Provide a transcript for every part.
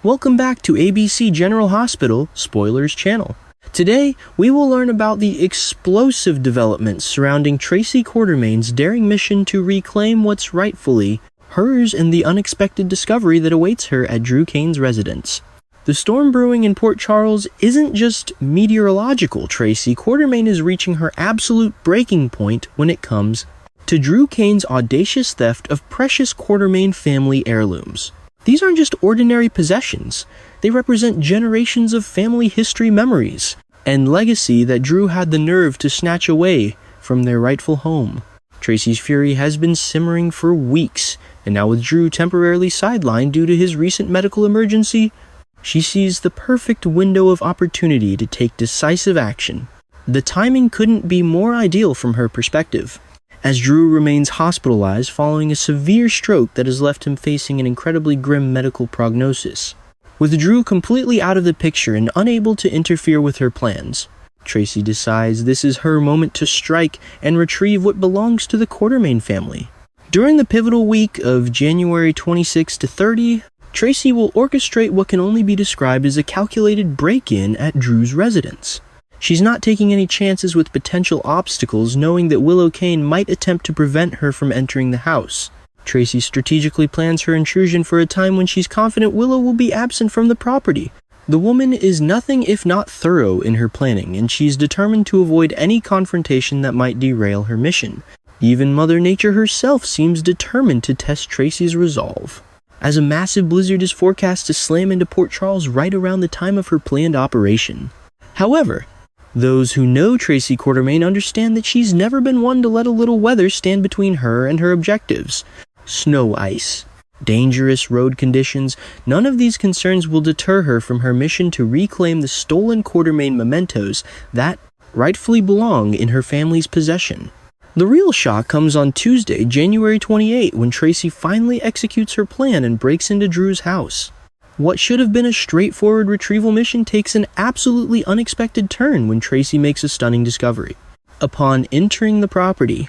Welcome back to ABC General Hospital Spoilers channel. Today, we will learn about the explosive developments surrounding Tracy Quartermain's daring mission to reclaim what's rightfully hers and the unexpected discovery that awaits her at Drew Cain's residence. The storm brewing in Port Charles isn't just meteorological. Tracy Quartermain is reaching her absolute breaking point when it comes to Drew Cain's audacious theft of precious Quartermain family heirlooms. These aren't just ordinary possessions. They represent generations of family history memories and legacy that Drew had the nerve to snatch away from their rightful home. Tracy's fury has been simmering for weeks, and now with Drew temporarily sidelined due to his recent medical emergency, she sees the perfect window of opportunity to take decisive action. The timing couldn't be more ideal from her perspective, as Drew remains hospitalized following a severe stroke that has left him facing an incredibly grim medical prognosis. With Drew completely out of the picture and unable to interfere with her plans, Tracy decides this is her moment to strike and retrieve what belongs to the Quartermain family. During the pivotal week of January 26 to 30, Tracy will orchestrate what can only be described as a calculated break-in at Drew's residence. She's not taking any chances with potential obstacles, knowing that Willow Cain might attempt to prevent her from entering the house. Tracy strategically plans her intrusion for a time when she's confident Willow will be absent from the property. The woman is nothing if not thorough in her planning, and she's determined to avoid any confrontation that might derail her mission. Even Mother Nature herself seems determined to test Tracy's resolve, as a massive blizzard is forecast to slam into Port Charles right around the time of her planned operation. However, those who know Tracy Quartermain understand that she's never been one to let a little weather stand between her and her objectives. Snow, ice, dangerous road conditions, none of these concerns will deter her from her mission to reclaim the stolen Quartermain mementos that rightfully belong in her family's possession. The real shock comes on Tuesday, January 28, when Tracy finally executes her plan and breaks into Drew's house. What should have been a straightforward retrieval mission takes an absolutely unexpected turn when Tracy makes a stunning discovery. Upon entering the property,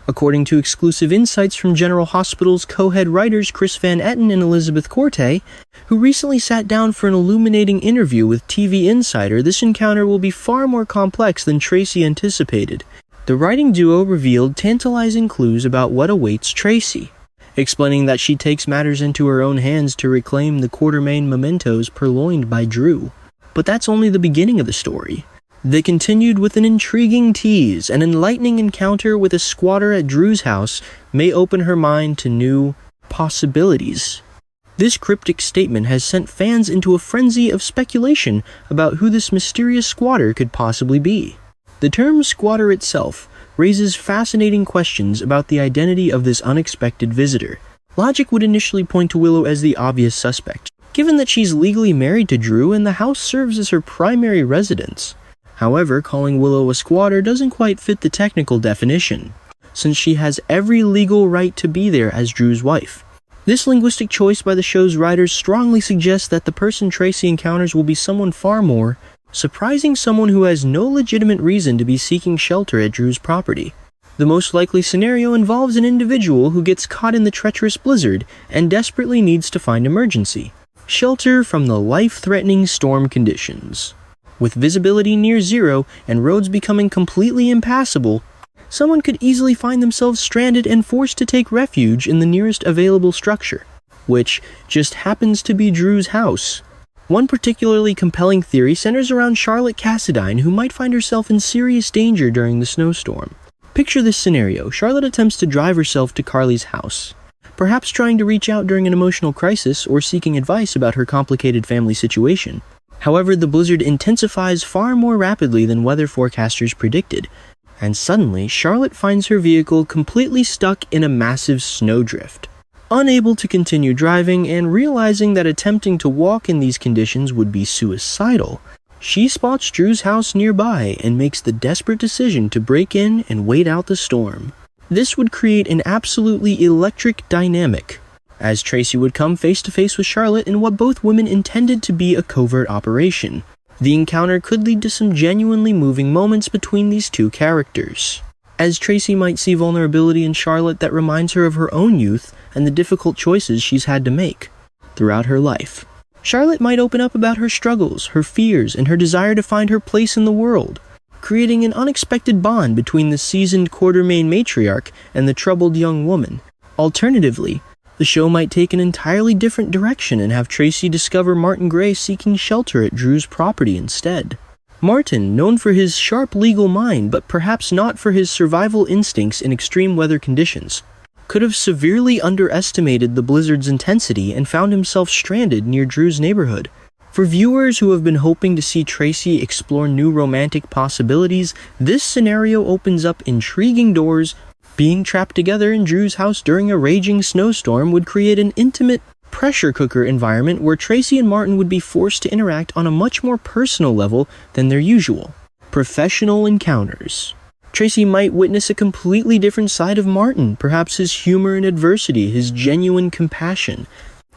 according to exclusive insights from General Hospital's co-head writers Chris Van Etten and Elizabeth Corte, who recently sat down for an illuminating interview with TV Insider, this encounter will be far more complex than Tracy anticipated. The writing duo revealed tantalizing clues about what awaits Tracy, explaining that she takes matters into her own hands to reclaim the Quartermain mementos purloined by Drew. But that's only the beginning of the story. They continued with an intriguing tease. An enlightening encounter with a squatter at Drew's house may open her mind to new possibilities. This cryptic statement has sent fans into a frenzy of speculation about who this mysterious squatter could possibly be. The term squatter itself raises fascinating questions about the identity of this unexpected visitor. Logic would initially point to Willow as the obvious suspect, given that she's legally married to Drew and the house serves as her primary residence. However, calling Willow a squatter doesn't quite fit the technical definition, since she has every legal right to be there as Drew's wife. This linguistic choice by the show's writers strongly suggests that the person Tracy encounters will be someone far more surprising, someone who has no legitimate reason to be seeking shelter at Drew's property. The most likely scenario involves an individual who gets caught in the treacherous blizzard and desperately needs to find emergency shelter from the life-threatening storm conditions. With visibility near zero and roads becoming completely impassable, someone could easily find themselves stranded and forced to take refuge in the nearest available structure, which just happens to be Drew's house. One particularly compelling theory centers around Charlotte Cassadine, who might find herself in serious danger during the snowstorm. Picture this scenario. Charlotte attempts to drive herself to Carly's house, perhaps trying to reach out during an emotional crisis or seeking advice about her complicated family situation. However, the blizzard intensifies far more rapidly than weather forecasters predicted, and suddenly Charlotte finds her vehicle completely stuck in a massive snowdrift. Unable to continue driving and realizing that attempting to walk in these conditions would be suicidal, she spots Drew's house nearby and makes the desperate decision to break in and wait out the storm. This would create an absolutely electric dynamic, as Tracy would come face to face with Charlotte in what both women intended to be a covert operation. The encounter could lead to some genuinely moving moments between these two characters, as Tracy might see vulnerability in Charlotte that reminds her of her own youth and the difficult choices she's had to make throughout her life. Charlotte might open up about her struggles, her fears, and her desire to find her place in the world, creating an unexpected bond between the seasoned Quartermaine matriarch and the troubled young woman. Alternatively, the show might take an entirely different direction and have Tracy discover Martin Gray seeking shelter at Drew's property instead. Martin, known for his sharp legal mind but perhaps not for his survival instincts in extreme weather conditions, could have severely underestimated the blizzard's intensity and found himself stranded near Drew's neighborhood. For viewers who have been hoping to see Tracy explore new romantic possibilities, this scenario opens up intriguing doors. Being trapped together in Drew's house during a raging snowstorm would create an intimate pressure cooker environment where Tracy and Martin would be forced to interact on a much more personal level than their usual. Professional encounters. Tracy might witness a completely different side of Martin, perhaps his humor in adversity, his genuine compassion,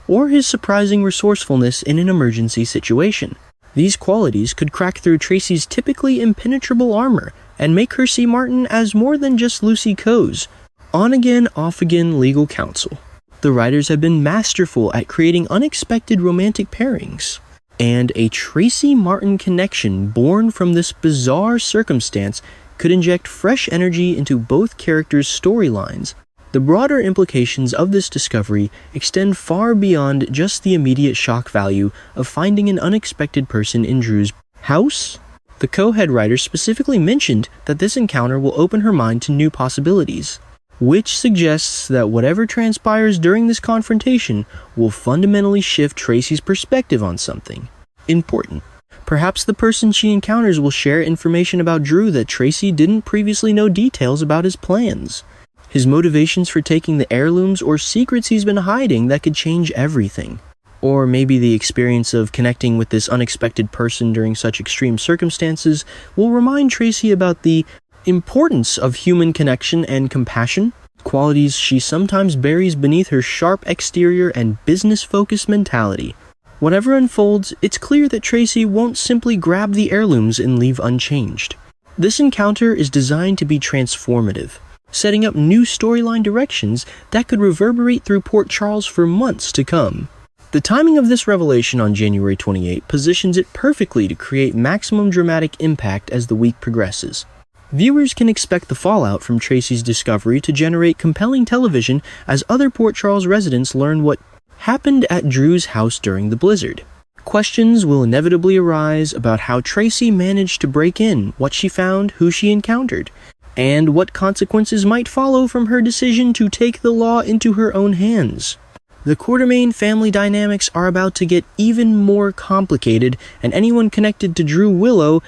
or his surprising resourcefulness in an emergency situation. These qualities could crack through Tracy's typically impenetrable armor and make her see Martin as more than just Lucy Coe's on-again, off-again legal counsel. The writers have been masterful at creating unexpected romantic pairings, and a Tracy-Martin connection born from this bizarre circumstance could inject fresh energy into both characters' storylines. The broader implications of this discovery extend far beyond just the immediate shock value of finding an unexpected person in Drew's house. The co-head writer specifically mentioned that this encounter will open her mind to new possibilities, which suggests that whatever transpires during this confrontation will fundamentally shift Tracy's perspective on something important. Perhaps the person she encounters will share information about Drew that Tracy didn't previously know details about his plans, his motivations for taking the heirlooms, or secrets he's been hiding that could change everything. Or maybe the experience of connecting with this unexpected person during such extreme circumstances will remind Tracy about the importance of human connection and compassion, qualities she sometimes buries beneath her sharp exterior and business-focused mentality. Whatever unfolds, it's clear that Tracy won't simply grab the heirlooms and leave unchanged. This encounter is designed to be transformative, setting up new storyline directions that could reverberate through Port Charles for months to come. The timing of this revelation on January 28 positions it perfectly to create maximum dramatic impact as the week progresses. Viewers can expect the fallout from Tracy's discovery to generate compelling television as other Port Charles residents learn what happened at Drew's house during the blizzard. Questions will inevitably arise about how Tracy managed to break in, what she found, who she encountered, and what consequences might follow from her decision to take the law into her own hands. The Quartermaine family dynamics are about to get even more complicated, and anyone connected to Drew Willow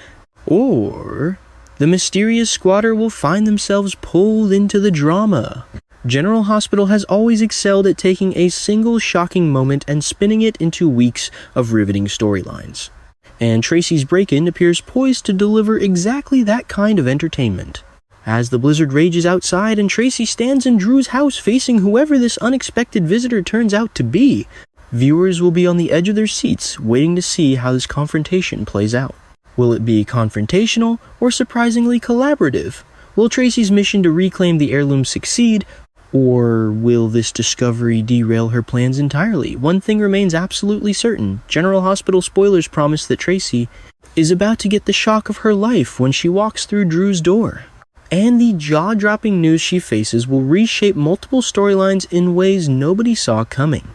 or the mysterious squatter will find themselves pulled into the drama. General Hospital has always excelled at taking a single shocking moment and spinning it into weeks of riveting storylines. And Tracy's break-in appears poised to deliver exactly that kind of entertainment. As the blizzard rages outside and Tracy stands in Drew's house facing whoever this unexpected visitor turns out to be, viewers will be on the edge of their seats waiting to see how this confrontation plays out. Will it be confrontational or surprisingly collaborative? Will Tracy's mission to reclaim the heirloom succeed, or will this discovery derail her plans entirely? One thing remains absolutely certain. General Hospital spoilers promise that Tracy is about to get the shock of her life when she walks through Drew's door. And the jaw-dropping news she faces will reshape multiple storylines in ways nobody saw coming.